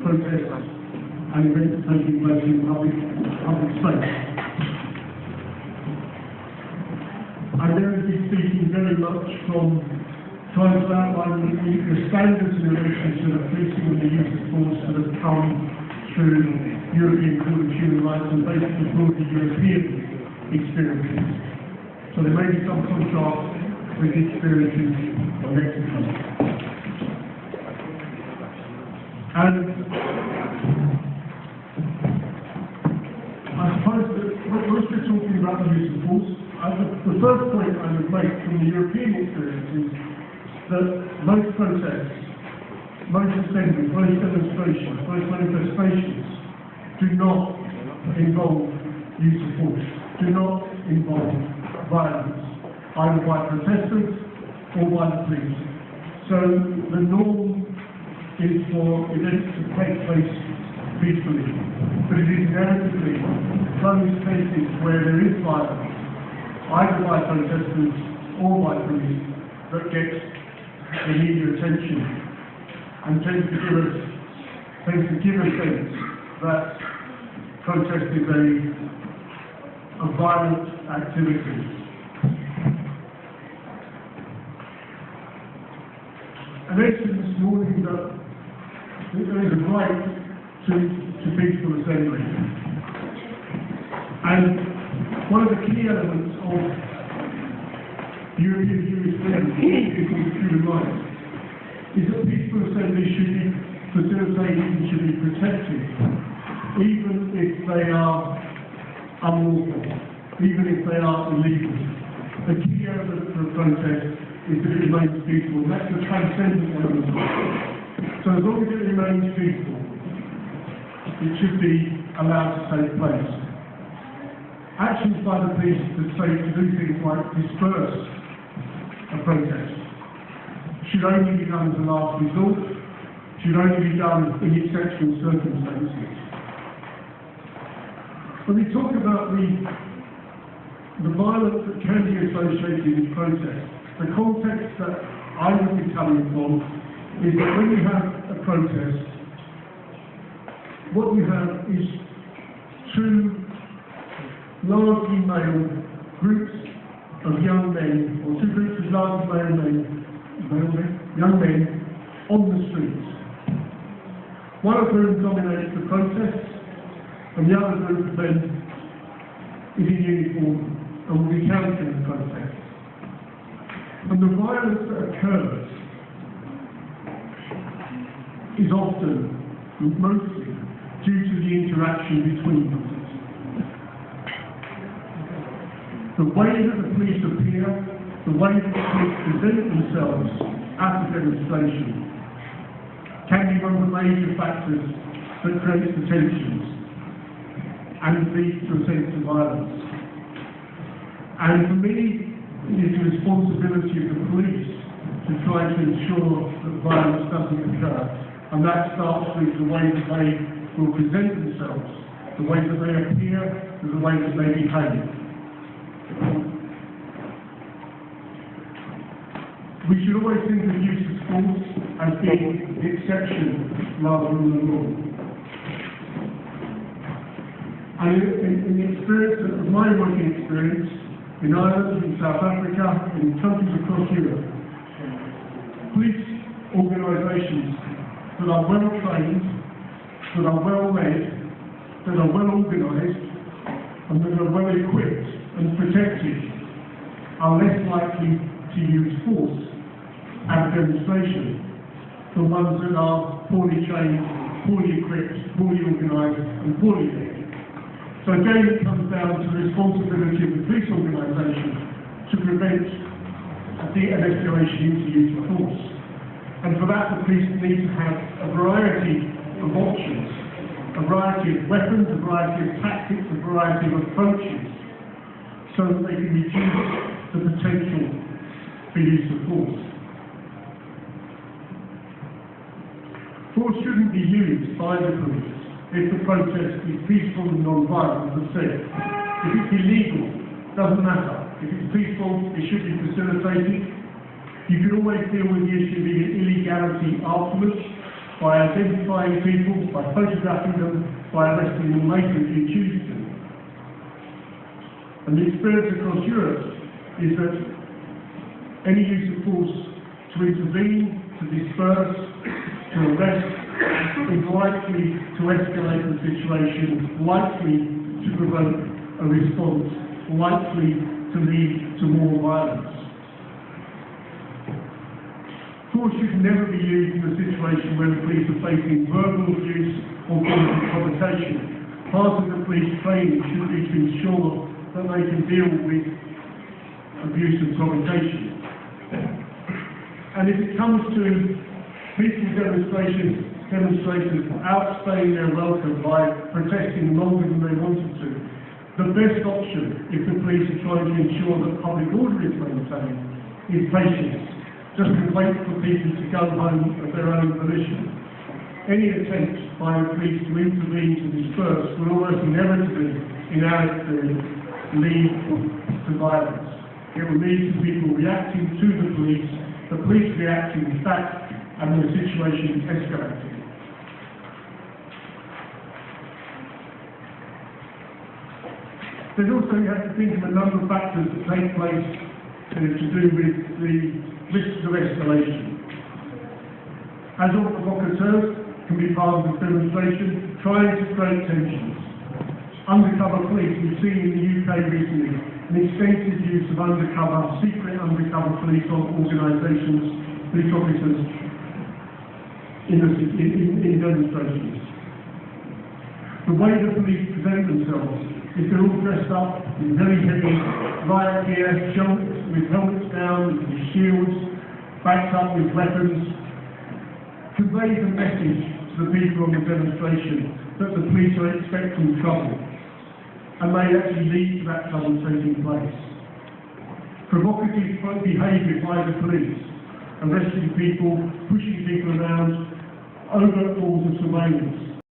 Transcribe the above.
protests and events taking place in public space. I'm going to be speaking very much from trying to outline the standards in relation to the policing and the use of force that have come through European Court of Human Rights and basically broadly European experiences. So there may be some contrast with the experiences of Mexico. And I suppose that whilst we're talking about the use of force, the first point I would make from the European experience is that most protests, most assemblies, most demonstrations, most manifestations do not involve use of force, do not involve violence, either by protesters or by the police. So the norm is for events to take place peacefully, but it is inevitably those cases where there is violence, either by protesters or by police, that get the media attention and tends to give a sense that protest is a violent activity. I mentioned this morning that there is a right to peaceful assembly. And one of the key elements of European jurisprudence on human rights is that peaceful assembly should be facilitated and should be protected, even if they are unlawful, even if they are illegal. The key element for a protest is that it remains peaceful. That's the transcendent element. So as long as it remains peaceful, it should be allowed to take place. Actions by the police to do things like disperse a protest should only be done as a last resort, should only be done in exceptional circumstances. When we talk about the violence that can be associated with protests, the context that I would be coming from is that when you have a protest, what you have is two largely male groups of young men, or two groups of largely young men on the streets. One of whom dominates the protests, and the other group of men is in uniform and will be countering the protests. And the violence that occurs is often, mostly, due to the interaction between them. The way that the police appear, the way that the police present themselves at a demonstration can be one of the major factors that creates the tensions and leads to a sense of violence. And for me, it is the responsibility of the police to try to ensure that violence doesn't occur. And that starts with the way that they will present themselves, the way that they appear, and the way that they behave. We should always think of use of force as being the exception rather than the law. And in the experience of my working experience in Ireland, in South Africa, in countries across Europe, police organisations that are well trained, that are well led, that are well organised, and that are well equipped and protected are less likely to use force at a demonstration than ones that are poorly trained, poorly equipped, poorly organised and poorly led. So again it comes down to the responsibility of the police organisation to prevent an escalation into use of force. And for that the police need to have a variety of options, a variety of weapons, a variety of tactics, a variety of approaches, so that they can reduce the potential for use of force. Force shouldn't be used by the police if the protest is peaceful and non-violent, as I said. If it's illegal, it doesn't matter. If it's peaceful, it should be facilitated. You can always deal with the issue of illegality afterwards, by identifying people, by photographing them, by arresting them later if you choose to. And the experience across Europe is that any use of force to intervene, to disperse, to arrest, is likely to escalate the situation, likely to provoke a response, likely to lead to more violence. Force should never be used in a situation where the police are facing verbal abuse or physical provocation. Part of the police training should be to ensure that they can deal with abuse and provocation. And if it comes to peaceful demonstrators outstaying their welcome by protesting longer than they wanted to, the best option, if the police are trying to ensure that public order is maintained, is patience. Just to wait for people to go home of their own volition. Any attempt by the police to intervene to disperse will almost inevitably, in our experience, lead to violence. It will lead to people reacting to the police reacting back, and the situation escalating. There's also, you have to think of a number of factors that take place to do with the risks of escalation. As all provocateurs can be part of the demonstration, trying to create tensions. Undercover police, we've seen in the UK recently an extensive use of secret undercover police organisations, police officers in demonstrations. The way the police present themselves is they're all dressed up in very heavy riot gear, with helmets down, with shields, backed up with weapons, conveys a message to the people on the demonstration that the police are expecting trouble, and may actually lead to that trouble taking place. Provocative behaviour by the police, arresting people, pushing people around, overt forms of surveillance,